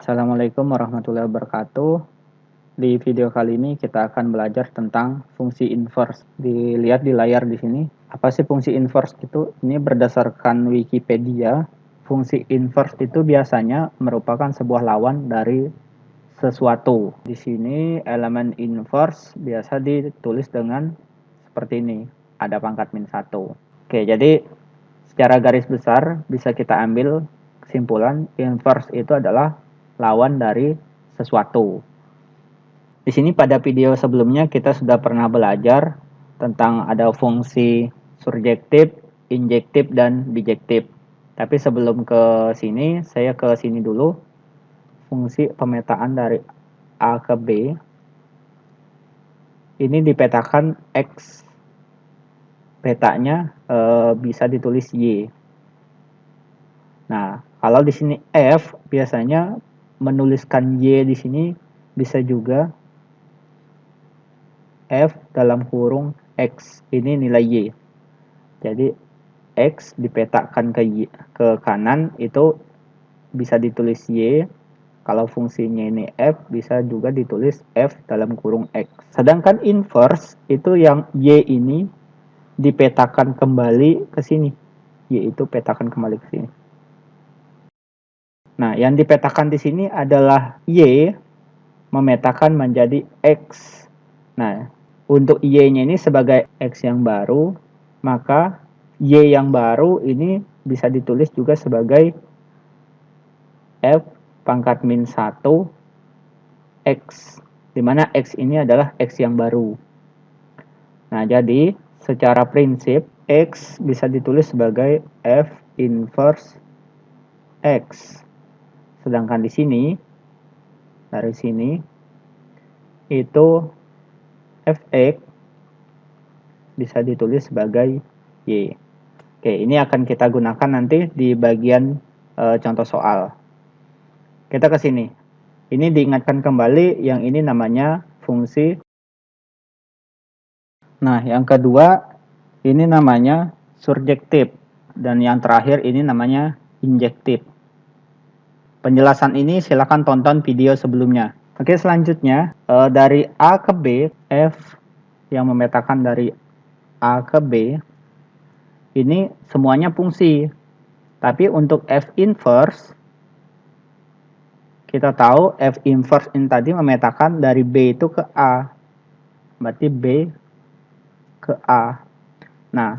Assalamualaikum warahmatullahi wabarakatuh. Di video kali ini kita akan belajar tentang fungsi inverse. Dilihat di layar di sini. Apa sih fungsi inverse itu? Ini berdasarkan Wikipedia. Fungsi inverse itu biasanya merupakan sebuah lawan dari sesuatu. Di sini elemen inverse biasa ditulis dengan seperti ini. Ada pangkat -1. Oke, jadi secara garis besar bisa kita ambil kesimpulan inverse itu adalah lawan dari sesuatu. Di sini pada video sebelumnya kita sudah pernah belajar tentang ada fungsi surjektif, injektif, dan bijektif. Tapi sebelum ke sini, saya ke sini dulu. Fungsi pemetaan dari A ke B. Ini dipetakan X. Petanya bisa ditulis Y. Nah, kalau di sini F biasanya menuliskan Y di sini bisa juga F dalam kurung X, ini nilai Y. Jadi X dipetakan ke kanan itu bisa ditulis Y. Kalau fungsinya ini F bisa juga ditulis F dalam kurung X. Sedangkan inverse itu yang Y ini dipetakan kembali ke sini. Y itu petakan kembali ke sini. Nah, yang dipetakan di sini adalah Y memetakan menjadi X. Nah, untuk Y-nya ini sebagai X yang baru, maka Y yang baru ini bisa ditulis juga sebagai F pangkat -1 X, di mana X ini adalah X yang baru. Nah, jadi secara prinsip X bisa ditulis sebagai F inverse X. Sedangkan di sini, dari sini, itu Fx bisa ditulis sebagai Y. Oke, ini akan kita gunakan nanti di bagian contoh soal. Kita ke sini. Ini diingatkan kembali, yang ini namanya fungsi. Nah, yang kedua, ini namanya surjektif. Dan yang terakhir ini namanya injektif. Penjelasan ini silakan tonton video sebelumnya. Oke, selanjutnya dari A ke B, F yang memetakan dari A ke B, ini semuanya fungsi. Tapi untuk F inverse, kita tahu F inverse ini tadi memetakan dari B itu ke A. Berarti B ke A. Nah,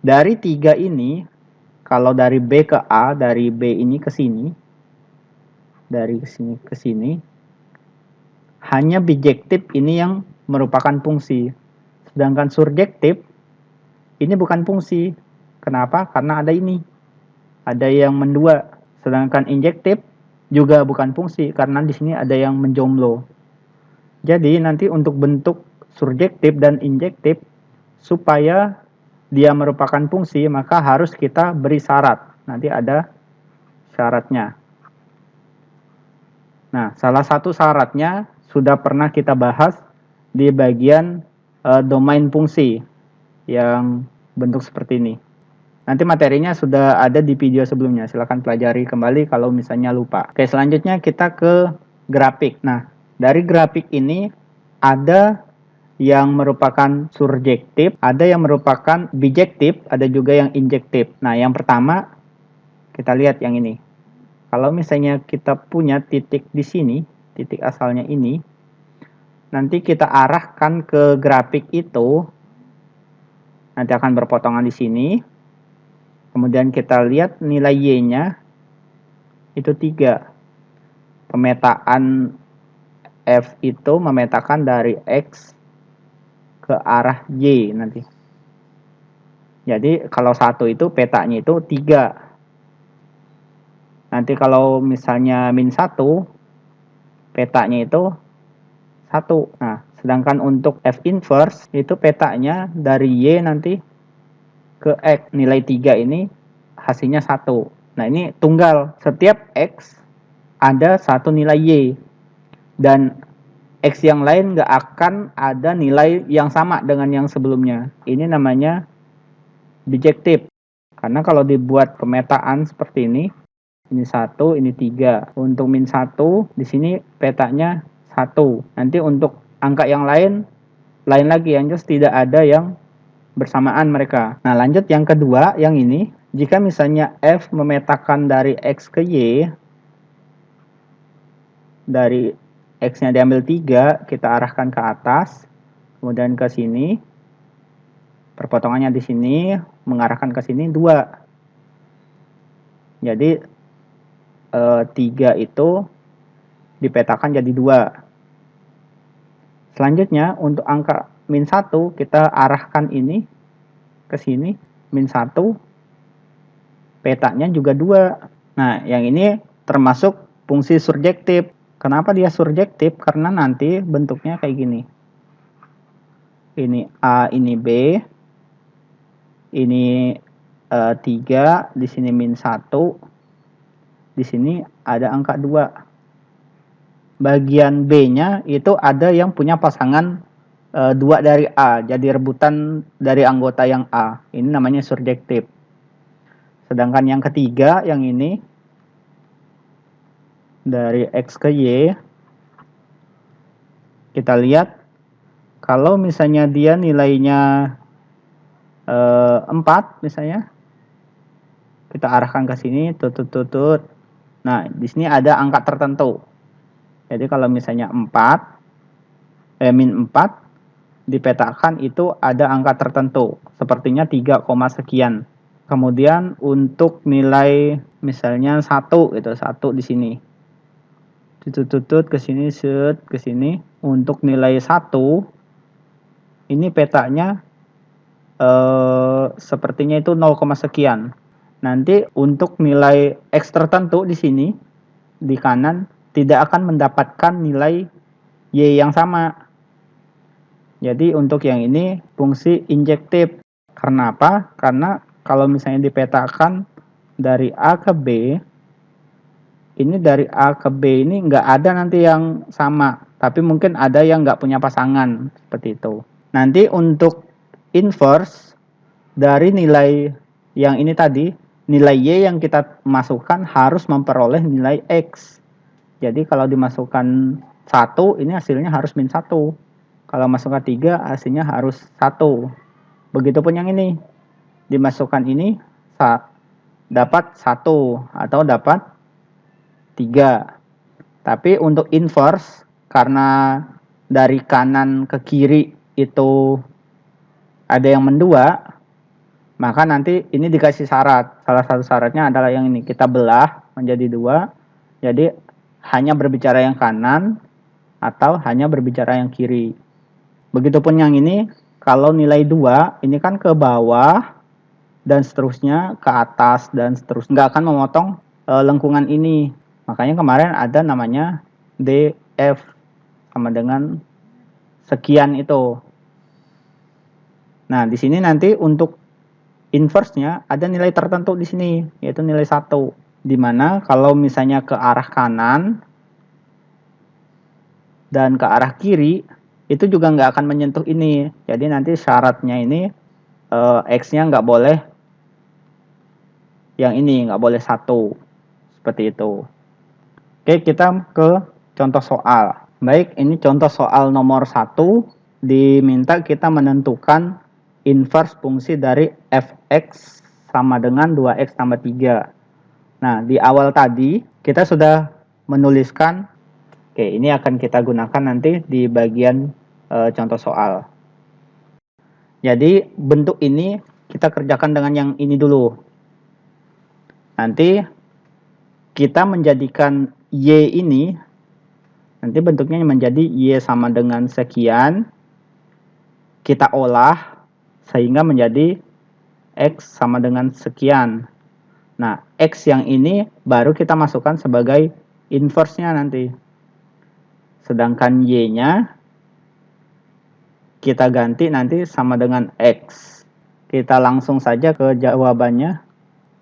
dari 3 ini, kalau dari B ke A, dari B ini ke sini, dari sini ke sini, hanya bijektif ini yang merupakan fungsi. Sedangkan surjektif ini bukan fungsi. Kenapa? Karena ada ini. Ada yang mendua. Sedangkan injektif juga bukan fungsi karena di sini ada yang menjomblo. Jadi nanti untuk bentuk surjektif dan injektif supaya dia merupakan fungsi, maka harus kita beri syarat. Nanti ada syaratnya. Nah, salah satu syaratnya sudah pernah kita bahas di bagian domain fungsi yang bentuk seperti ini. Nanti materinya sudah ada di video sebelumnya, silahkan pelajari kembali kalau misalnya lupa. Oke, selanjutnya kita ke grafik. Nah, dari grafik ini ada yang merupakan surjektif, ada yang merupakan bijektif, ada juga yang injektif. Nah, yang pertama kita lihat yang ini. Kalau misalnya kita punya titik di sini, titik asalnya ini, nanti kita arahkan ke grafik itu, nanti akan berpotongan di sini. Kemudian kita lihat nilai Y-nya, itu 3. Pemetaan F itu memetakan dari X ke arah Y nanti. Jadi kalau 1 itu petanya itu 3. Nanti kalau misalnya -1, petanya itu 1. Nah, sedangkan untuk F inverse, itu petanya dari Y nanti ke X. Nilai 3 ini hasilnya 1. Nah, ini tunggal. Setiap X ada satu nilai Y. Dan X yang lain nggak akan ada nilai yang sama dengan yang sebelumnya. Ini namanya bijektif. Karena kalau dibuat pemetaan seperti ini, Ini 1, ini 3. Untuk min 1, di sini petanya 1. Nanti untuk angka yang lain lagi, yang jelas tidak ada yang bersamaan mereka. Nah, lanjut yang kedua, yang ini. Jika misalnya F memetakan dari X ke Y, dari X-nya diambil 3, kita arahkan ke atas, kemudian ke sini, perpotongannya di sini, mengarahkan ke sini 2. Jadi 3 itu dipetakan jadi 2. Selanjutnya untuk angka min 1 kita arahkan ini ke sini, min 1 petanya juga 2. Nah, yang ini termasuk fungsi surjektif. Kenapa dia surjektif? Karena nanti bentuknya kayak gini. Ini A, ini B, ini 3, di sini min 1, di sini ada angka 2. Bagian B-nya itu ada yang punya pasangan 2 dari A, jadi rebutan dari anggota yang A. Ini namanya surjektif. Sedangkan yang ketiga, yang ini, dari X ke Y, kita lihat, kalau misalnya dia nilainya 4 misalnya, kita arahkan ke sini, tutut. Nah, di sini ada angka tertentu. Jadi kalau misalnya min 4 dipetakan itu ada angka tertentu, sepertinya 3, sekian. Kemudian untuk nilai misalnya 1 gitu, 1 di sini. Tutut ke sini, set ke sini. Untuk nilai 1 ini petanya sepertinya itu 0, sekian. Nanti untuk nilai X tertentu di sini, di kanan, tidak akan mendapatkan nilai Y yang sama. Jadi untuk yang ini fungsi injektif. Karena apa? Karena kalau misalnya dipetakan dari A ke B, ini dari A ke B ini nggak ada nanti yang sama. Tapi mungkin ada yang nggak punya pasangan, seperti itu. Nanti untuk inverse dari nilai yang ini tadi, nilai Y yang kita masukkan harus memperoleh nilai X. Jadi kalau dimasukkan 1, ini hasilnya harus min 1. Kalau masukkan 3, hasilnya harus 1. Begitupun yang ini. Dimasukkan ini, dapat 1 atau dapat 3. Tapi untuk inverse, karena dari kanan ke kiri itu ada yang mendua, maka nanti ini dikasih syarat. Salah satu syaratnya adalah yang ini, kita belah menjadi 2. Jadi hanya berbicara yang kanan atau hanya berbicara yang kiri. Begitupun yang ini, kalau nilai 2 ini kan ke bawah dan seterusnya, ke atas dan seterusnya, nggak akan memotong lengkungan ini. Makanya kemarin ada namanya DF sama dengan sekian itu. Nah, di sini nanti untuk inverse-nya ada nilai tertentu di sini, yaitu nilai 1. Dimana kalau misalnya ke arah kanan dan ke arah kiri, itu juga nggak akan menyentuh ini. Jadi nanti syaratnya ini X-nya nggak boleh yang ini, nggak boleh 1. Seperti itu. Oke, kita ke contoh soal. Baik, ini contoh soal nomor 1. Diminta kita menentukan inverse fungsi dari fx sama dengan 2x tambah 3. Nah, di awal tadi kita sudah menuliskan, oke, ini akan kita gunakan nanti di bagian contoh soal. Jadi bentuk ini kita kerjakan dengan yang ini dulu. Nanti kita menjadikan Y ini, nanti bentuknya menjadi Y sama dengan sekian. Kita olah sehingga menjadi X sama dengan sekian. Nah, X yang ini baru kita masukkan sebagai inverse-nya nanti. Sedangkan Y-nya kita ganti nanti sama dengan X. Kita langsung saja ke jawabannya.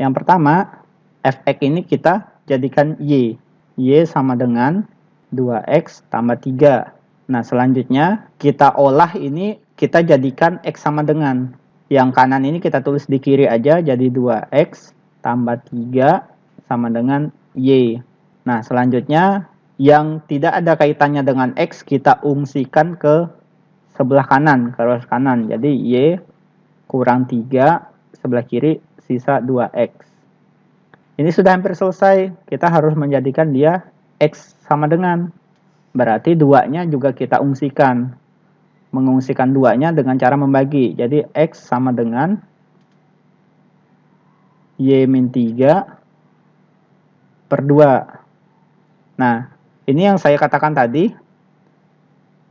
Yang pertama, fx ini kita jadikan Y. Y sama dengan 2x tambah 3. Nah, selanjutnya kita olah ini, kita jadikan X sama dengan. Yang kanan ini kita tulis di kiri aja, jadi 2x tambah 3 sama dengan Y. Nah, selanjutnya yang tidak ada kaitannya dengan X kita ungsikan ke sebelah kanan, ke ruas kanan. Jadi Y kurang 3, sebelah kiri sisa 2X. Ini sudah hampir selesai. Kita harus menjadikan dia X sama dengan. Berarti 2-nya juga kita ungsikan. Mengungsikan 2-nya dengan cara membagi. Jadi X sama dengan Y-3 per 2. Nah, ini yang saya katakan tadi.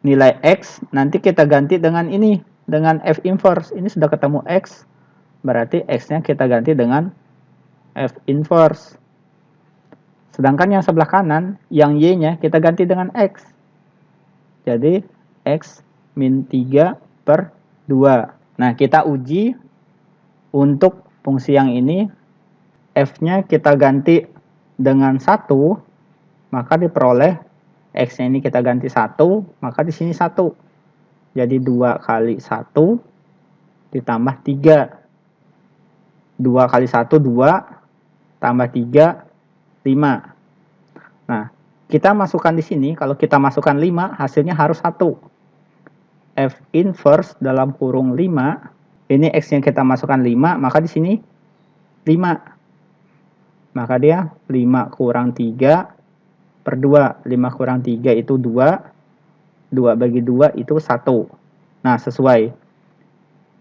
Nilai X nanti kita ganti dengan ini. Dengan F inverse. Ini sudah ketemu X. Berarti X-nya kita ganti dengan F inverse. Sedangkan yang sebelah kanan, yang Y-nya kita ganti dengan X. Jadi X min 3 per 2. Nah, kita uji untuk fungsi yang ini. F-nya kita ganti dengan 1, maka diperoleh X-nya ini kita ganti 1, maka di sini 1. Jadi 2 kali 1 ditambah 3. 2 kali 1, 2, tambah 3, 5. Nah, kita masukkan di sini, kalau kita masukkan 5, hasilnya harus 1. F inverse dalam kurung 5, ini X yang kita masukkan 5, maka di sini 5. Maka dia 5 kurang 3 per 2. 5 kurang 3 itu 2. 2 bagi 2 itu 1. Nah, sesuai.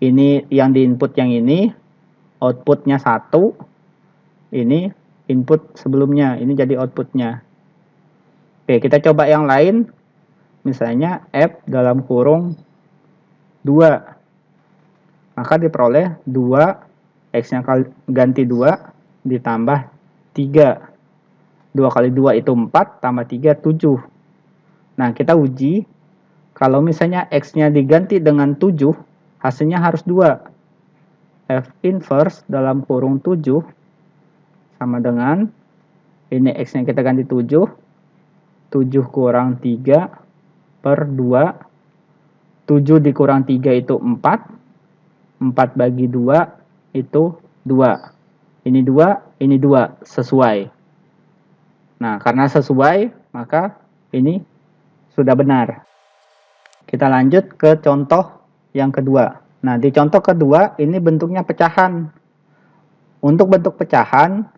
Ini yang di input yang ini, outputnya 1. Ini input sebelumnya, ini jadi outputnya. Oke, kita coba yang lain. Misalnya F dalam kurung 2. Maka diperoleh 2, X-nya ganti 2, ditambah 3. 2 kali 2 itu 4, tambah 3, 7. Nah, kita uji. Kalau misalnya X-nya diganti dengan 7, hasilnya harus 2. F inverse dalam kurung 7 sama dengan, ini X-nya kita ganti 7. 7 kurang 3 per 2. 7 dikurang 3 itu 4. 4 bagi 2 itu 2. Ini 2, ini 2. Sesuai. Nah, karena sesuai, maka ini sudah benar. Kita lanjut ke contoh yang kedua. Nah, di contoh kedua, ini bentuknya pecahan. Untuk bentuk pecahan,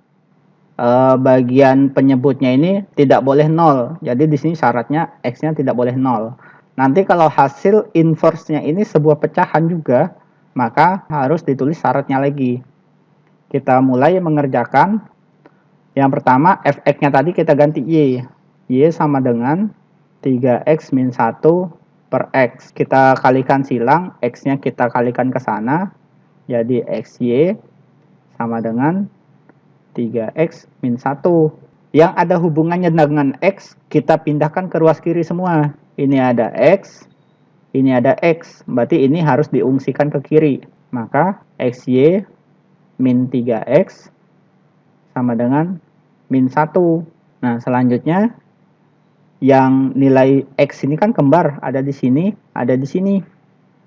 bagian penyebutnya ini tidak boleh 0. Jadi di sini syaratnya X-nya tidak boleh 0. Nanti kalau hasil inverse-nya ini sebuah pecahan juga, maka harus ditulis syaratnya lagi. Kita mulai mengerjakan. Yang pertama, Fx-nya tadi kita ganti Y. Y sama dengan 3X min 1 per X. Kita kalikan silang, X-nya kita kalikan ke sana. Jadi XY sama dengan 3X min 1. Yang ada hubungannya dengan X, kita pindahkan ke ruas kiri semua. Ini ada X, ini ada X. Berarti ini harus diungsikan ke kiri. Maka XY min 3X sama dengan min 1. Nah, selanjutnya yang nilai X ini kan kembar, ada di sini, ada di sini.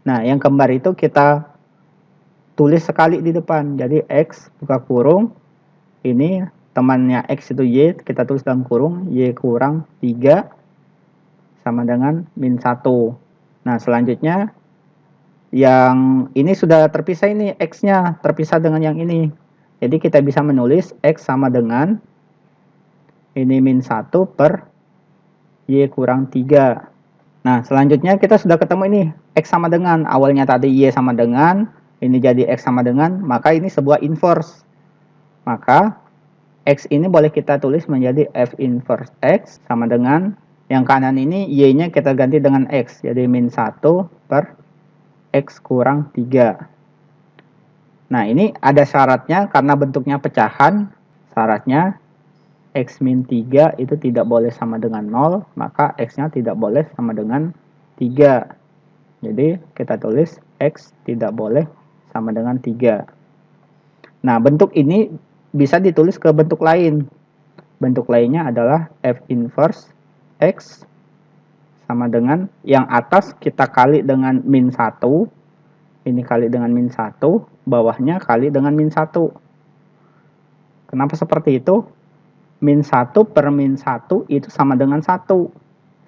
Nah, yang kembar itu kita tulis sekali di depan. Jadi X buka kurung, ini temannya X itu Y, kita tulis dalam kurung, Y kurang 3 sama dengan min 1. Nah, selanjutnya yang ini sudah terpisah, ini X-nya terpisah dengan yang ini. Jadi kita bisa menulis X sama dengan ini min 1 per Y kurang 3. Nah, selanjutnya kita sudah ketemu ini X sama dengan, awalnya tadi Y sama dengan, ini jadi X sama dengan, maka ini sebuah inverse. Maka X ini boleh kita tulis menjadi F inverse X sama dengan, yang kanan ini Y-nya kita ganti dengan X, jadi min 1 per X kurang 3. Nah, ini ada syaratnya karena bentuknya pecahan. Syaratnya X min 3 itu tidak boleh sama dengan 0, maka X-nya tidak boleh sama dengan 3. Jadi kita tulis X tidak boleh sama dengan 3. Nah, bentuk ini bisa ditulis ke bentuk lain. Bentuk lainnya adalah F inverse X sama dengan, yang atas kita kali dengan min 1. Ini kali dengan min 1, bawahnya kali dengan min 1. Kenapa seperti itu? min 1 per min 1 itu sama dengan 1.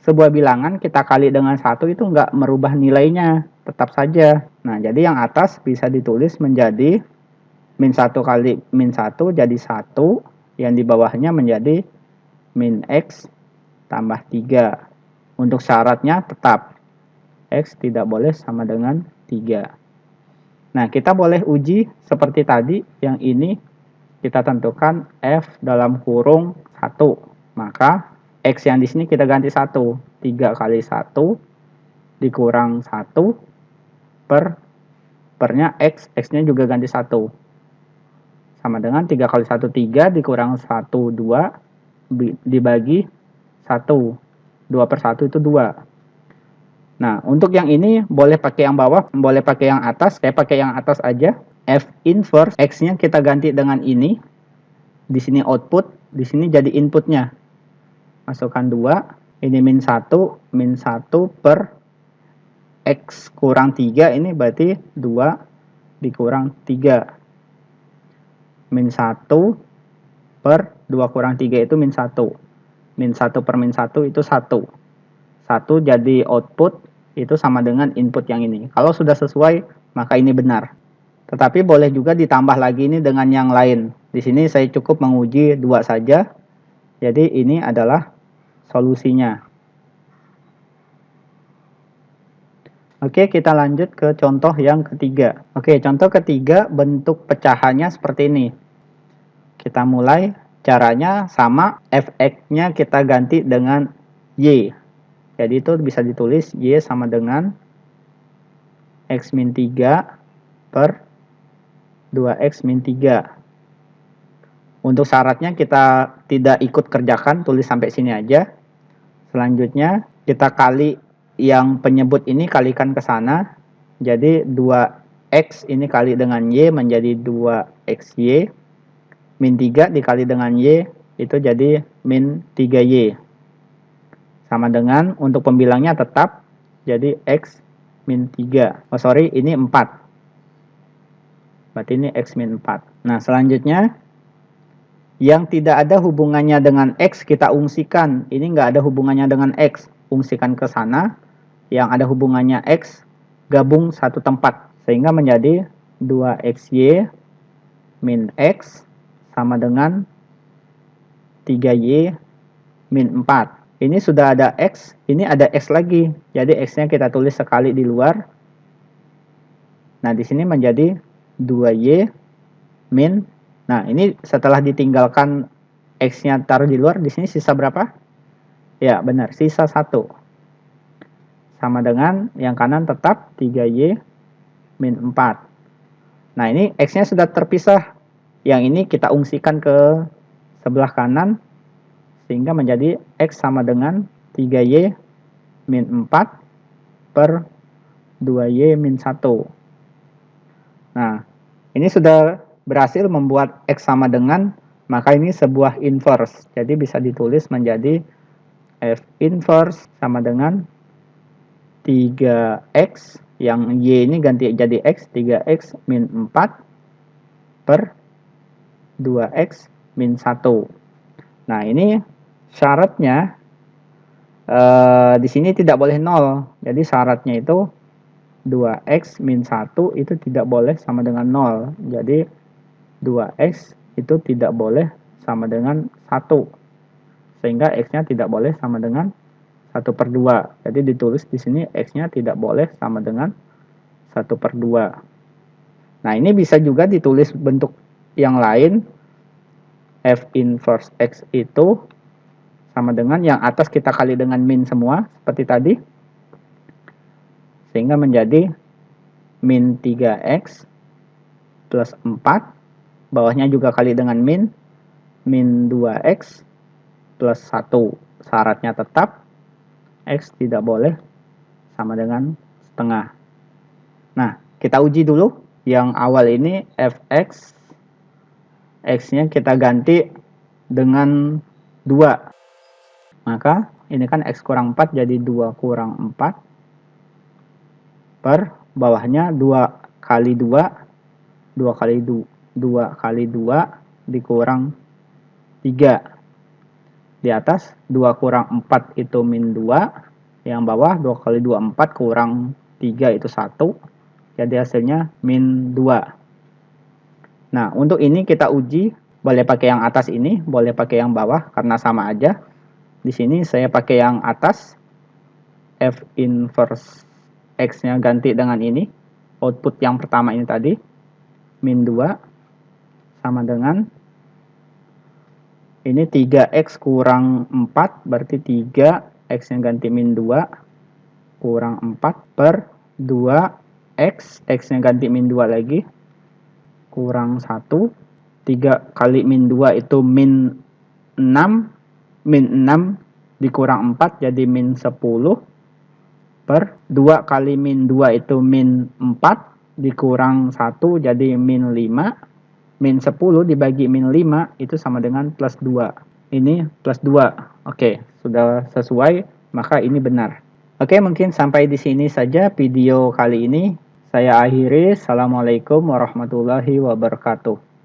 Sebuah bilangan kita kali dengan 1 itu nggak merubah nilainya, tetap saja. Nah, jadi yang atas bisa ditulis menjadi min 1 kali min 1 jadi 1, yang di bawahnya menjadi min X tambah 3. Untuk syaratnya tetap X tidak boleh sama dengan 3. Nah, kita boleh uji seperti tadi, yang ini kita tentukan F dalam kurung 1. Maka X yang di sini kita ganti 1. 3 kali 1 dikurang 1 pernya X. X-nya juga ganti 1. Sama dengan 3 kali 1, 3 dikurang 1, 2 dibagi 1. 2 per 1 itu 2. Nah, untuk yang ini boleh pakai yang bawah, boleh pakai yang atas. Saya pakai yang atas aja. F inverse X-nya kita ganti dengan ini. Di sini output, di sini jadi inputnya. Masukkan 2, ini min 1 per X kurang 3, ini berarti 2 dikurang 3. Min 1 per 2 kurang 3 itu min 1. Min 1 per min 1 itu 1. 1 jadi output, itu sama dengan input yang ini. Kalau sudah sesuai, maka ini benar. Tetapi boleh juga ditambah lagi ini dengan yang lain. Di sini saya cukup menguji 2 saja. Jadi ini adalah solusinya. Oke, kita lanjut ke contoh yang ketiga. Oke, contoh ketiga bentuk pecahannya seperti ini. Kita mulai, caranya sama, Fx-nya kita ganti dengan Y. Jadi itu bisa ditulis Y sama dengan X min 3 per 2X min 3. Untuk syaratnya kita tidak ikut kerjakan, tulis sampai sini aja. Selanjutnya kita kali yang penyebut ini kalikan ke sana. Jadi 2X ini kali dengan Y menjadi 2XY. Min 3 dikali dengan Y itu jadi min 3Y. Sama dengan untuk pembilangnya tetap jadi X min 3. Oh sorry, ini 4. Berarti ini X min 4. Nah, selanjutnya yang tidak ada hubungannya dengan X kita ungsikan. Ini nggak ada hubungannya dengan X. Ungsikan ke sana. Yang ada hubungannya X, gabung satu tempat. Sehingga menjadi 2XY min X sama dengan 3Y min 4. Ini sudah ada X, ini ada X lagi. Jadi X-nya kita tulis sekali di luar. Nah, di sini menjadi 2Y min. Nah, ini setelah ditinggalkan X-nya taruh di luar, di sini sisa berapa? Ya, benar, sisa 1. Sama dengan yang kanan tetap 3Y min 4. Nah, ini X-nya sudah terpisah. Yang ini kita ungsikan ke sebelah kanan, sehingga menjadi X sama dengan 3Y min 4 per 2Y min 1. Nah, ini sudah berhasil membuat X sama dengan, maka ini sebuah inverse. Jadi bisa ditulis menjadi F inverse sama dengan 3X, yang Y ini ganti jadi X, 3X min 4 per 2X min 1. Nah, ini syaratnya di sini tidak boleh 0. Jadi syaratnya itu 2X min 1 itu tidak boleh sama dengan 0. Jadi 2X itu tidak boleh sama dengan 1. Sehingga X-nya tidak boleh sama dengan 1 per 2. Jadi ditulis di sini X-nya tidak boleh sama dengan 1 per 2. Nah, ini bisa juga ditulis bentuk yang lain. F inverse X itu sama dengan yang atas kita kali dengan min semua, seperti tadi. Sehingga menjadi min 3X plus 4. Bawahnya juga kali dengan min 2X plus 1. Syaratnya tetap X tidak boleh sama dengan setengah. Nah, kita uji dulu. Yang awal ini Fx, X-nya kita ganti dengan 2. Maka ini kan X kurang 4 jadi 2 kurang 4 per bawahnya 2 kali 2, 2 kali 2 dikurang 3. di atas, 2 kurang 4 itu min 2, yang bawah 2 kali 2 4 kurang 3 itu 1, jadi hasilnya min 2. Nah, untuk ini kita uji, boleh pakai yang atas ini, boleh pakai yang bawah, karena sama aja. Di sini saya pakai yang atas, F inverse X-nya ganti dengan ini, output yang pertama ini tadi, min 2, sama dengan, ini 3X kurang 4, berarti 3, X-nya ganti min 2, kurang 4 per 2X, X-nya ganti min 2 lagi, kurang 1, 3 kali min 2 itu min 6, min 6 dikurang 4 jadi min 10, per 2 kali min 2 itu min 4 dikurang 1 jadi min 5, min 10 dibagi min 5 itu sama dengan plus 2. Ini plus 2. Oke, sudah sesuai, maka ini benar. Oke, mungkin sampai di sini saja video kali ini. Saya akhiri. Assalamualaikum warahmatullahi wabarakatuh.